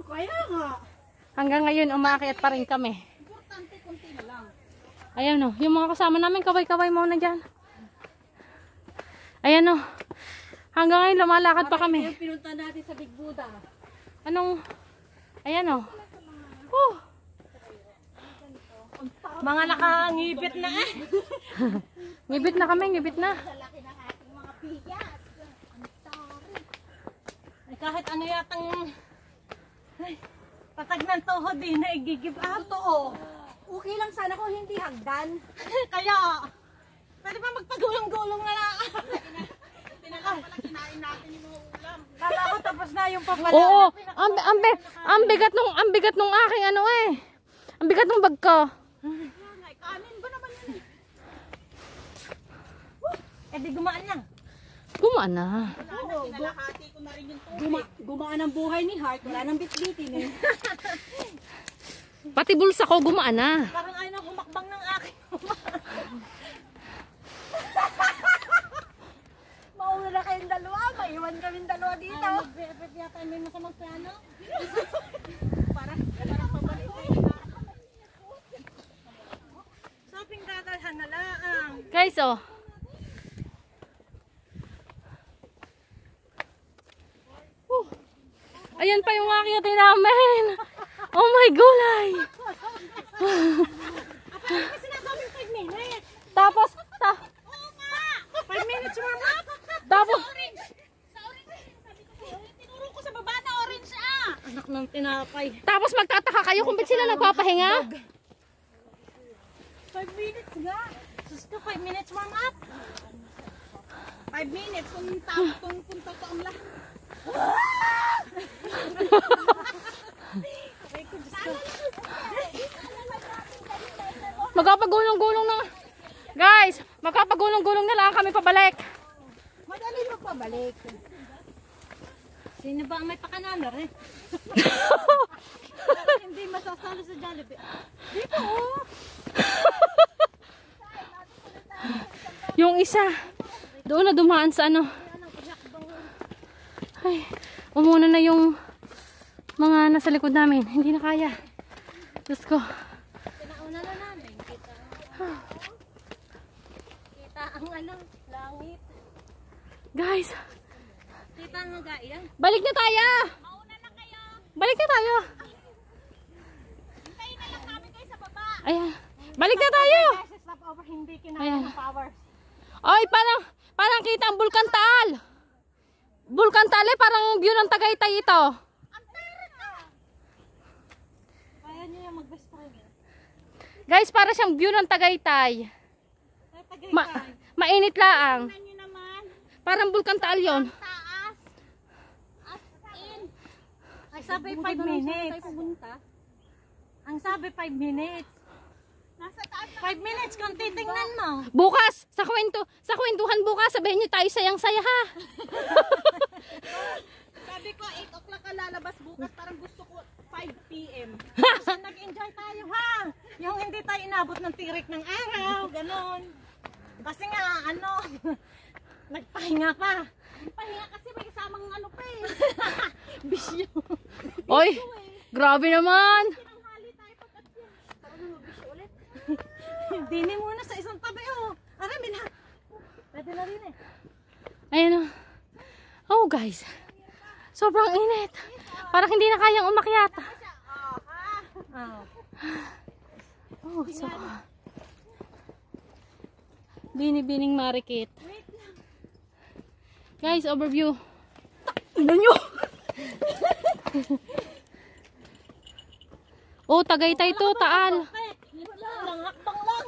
Kaya nga. Hanggang ngayon umakyat pa rin kami. Importante, konti na lang. Ayan o, yung mga kasama namin, kaway-kaway muna dyan. Ayan o, hanggang ngayon lumalakad pa kami. Yung pinunta natin sa Big Buddha. Anong, ayan o. Mga nakangibit na eh. Ngibit na kami, ngibit na. Lalaki ng ating mga pigas. Ay, kahit ano yatang patag ng tuhod din na i-give up. Totoo. Okay lang sana kung hindi hagdan. Kaya, pwede pa magpagulong-gulong na lang. Tinalang pala kinain natin yung mga ulam. Kala ko tapos na yung papala. Oo, ang bigat nung aking ano eh. Ang bigat nung bag ko. Kanin ba naman yun eh? Eh di gumaan na. Gumaan na. Kinalahati ko na rin yung tubig. Gumaan ang buhay ni Heart. Wala nang bit-bitin eh. Pati bulsa ko gumaan na. Parang ayaw na humakbang ng akin. Mauna na kayong dalawa. Maiwan kaming dalawa dito. Ay, mag-effort yata may masamang plano. Parang pabalik ko yun. Shopping dadalhan na lang. Guys oh. Ayan pa yung akyatin namin. Oh my gulay. Kasi sinasabing 5 minutes. Tapos, Oo nga! 5 minutes warm up. tapos, Orange. Sa orange. Sabi ko sa'yo, tinuro ko sa baba na orange ah. Anak ng tinapay. tapos magtataka kayo kung ba't sila nagpapahinga. 5 minutes nga. Sus ko, 5 minutes warm up. 5 minutes kung punta ko ang lahat. Magpapagulong-gulong na. Guys, magpapagulong-gulong na lang kami pabalik. Madali mo pabalik. Sino ba ang may pakanalar eh? Hindi masasalo sa Jollibee. Dito oh. Yung isa, doon na dumaan sa ano. Ay, umuna na yung mga nasa likod namin. Hindi na kaya. Diyos ko. Pinauna na namin. Kita ang ano, langit. Guys, Kita ang gaya. balik na tayo. Mauna na kayo. Balik na tayo. Hintayin na lang namin kayo sa baba. Ayan. Balik na tayo. Kasi stop over, hindi Ayan. kinaya ng powers. Ay, parang kita ang Bulkan Taal. Bulkan Taal eh, parang view ng Tagaytay ito. Ang tarik ah! Kaya niyo yung mag-best friend. Guys, para siyang view ng Tagaytay. Tagay Ma ka. mainit laang. Tingnan niyo naman. Parang Bulkan Taal yon. Taas. As in. Ay sabi 5 minutes. Ang sabi 5 minutes. Nasa taas. 5 minutes kung titingnan mo. Bukas, sa kwentuhan bukas, sabihin niyo tayo sayang-saya ha. Sabi ko 8 o'clock ka lalabas bukas. Parang gusto ko 5 p.m. Kasi nag-enjoy tayo ha. Yung hindi tayo inabot ng tirik ng araw. Ganon. Kasi nga ano, nagpahinga pa. Pahinga kasi may kasamang ano pa eh. Bisyo. Oy, grabe naman. Tinanghali tayo pagkatya. Tara na mag-bisyo ulit. Dini muna sa isang tabi oh. Arami na. Pwede na rin eh. Ayan o. Oh guys, sobrang init. Parang hindi na kayang umakyat. Oh, so. Binibining marikit. Guys, overview. Ano nyo? Oh, Tagaytay to, Taal. Lang hakbang lang.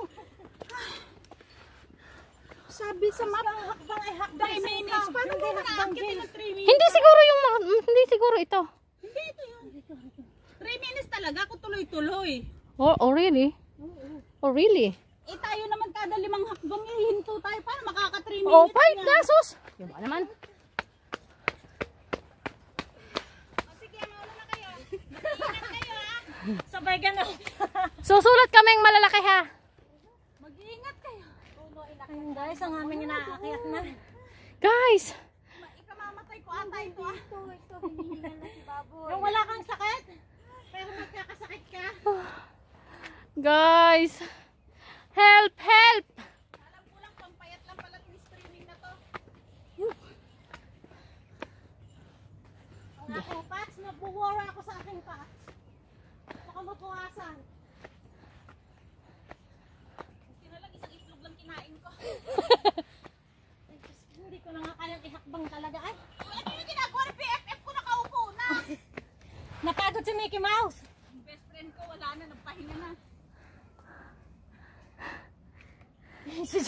Sabi sa map, hakbang ay hakbang 3 minutes. Paano mo hakbang James? Hindi siguro yung hindi siguro ito. Hindi ito yun. 3 minutes talaga ako tuloy-tuloy. Oh really? Oh really? Eh tayo naman kada 5 hakbang hinto tayo. Paano makaka 3 minutes? Oh, fight na sus. Yung ba naman? O sige, mauna na kayo. Mag-iingat kayo ha. Sabay ganun. Susulat kaming malalaki ha. Mag-iingat kayo. Ayun guys, ang aming inaakyat na. Guys, Ikamamatay ko ata ito ah. Ito, hinihingan na si Baboy. Yung wala kang sakit? Guys, help, help! Alam ko lang, pampayat lang pala yung streaming na to. Wala ko, Pats. Nabuwara ako sa aking Pats. Baka mapuwasan. Buti na lang, isang itlog lang kinain ko. Ay, Diyos, hindi ko na nga kayang ihakbang talaga. Ay, ano yung ginagawa ng BFF ko? Nakaupo na. Napagod si Mickey Mouse. Ang best friend ko, wala na. Nagpahinga na. Si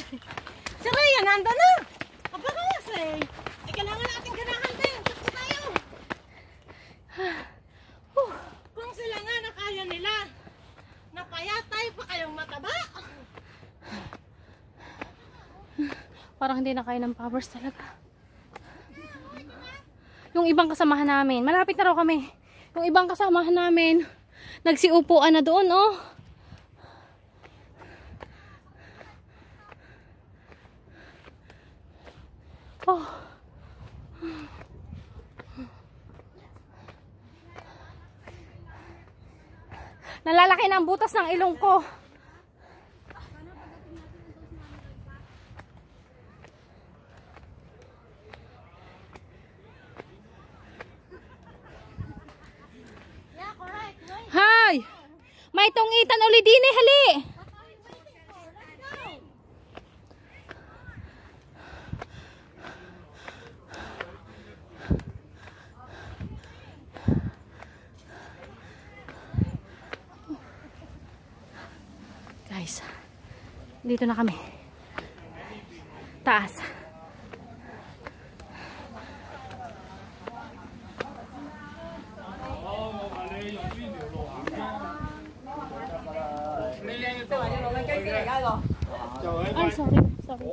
Rhea, nanda na! Kapakas eh! Ay, kailangan natin ganahan din! Takbo tayo! Kung sila nga na kaya nila, napayat tayo pa kayong mataba! Parang hindi na kaya ng powers talaga. Yung ibang kasamahan namin, malapit na raw kami. Yung ibang kasamahan namin, nagsiupuan na doon, oh. Oh. Nalalaki na ang butas ng ilong ko. Yeah, correct! Right? Hay! May tungitan uli din eh, hali! What are you waiting for? Let's go! Guys, dito na kami. Taas. Ay, sorry. Sorry.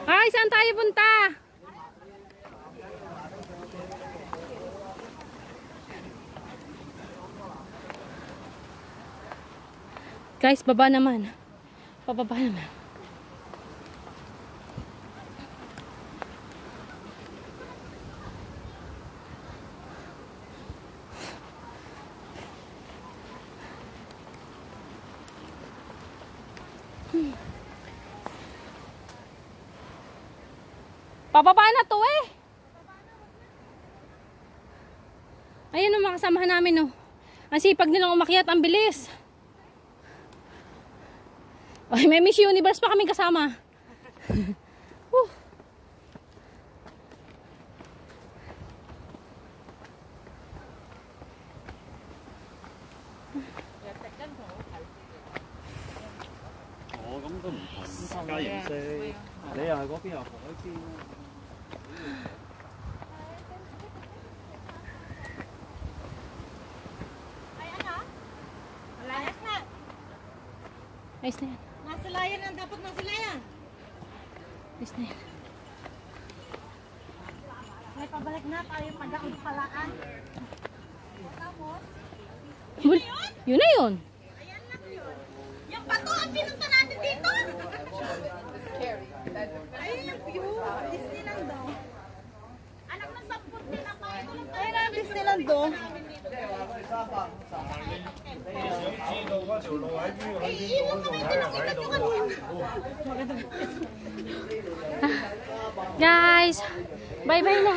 Ay, saan tayo punta? Guys, baba naman. Pababa naman. Pababa na to eh. Ayun ang mga kasamahan namin, oh. Ang sipag nilang umakyat, ang bilis. Ay, may Miss Universe pa kaming kasama. Ay, ano? Malayas na! Ayos na yan. Nasilayan ang dapat nasilayan. Ayos na yan. May pabalik na tayo pag-aud palaan. Tapos, Yun na yun. ayan lang yun. Yung bato ang pinunta natin dito. Ayun yung view. Disneyland daw. Anak ng 10 din ako. Ayun ang Disneyland daw. Yun lang kami pinakita nyo kanina. Guys, bye-bye na.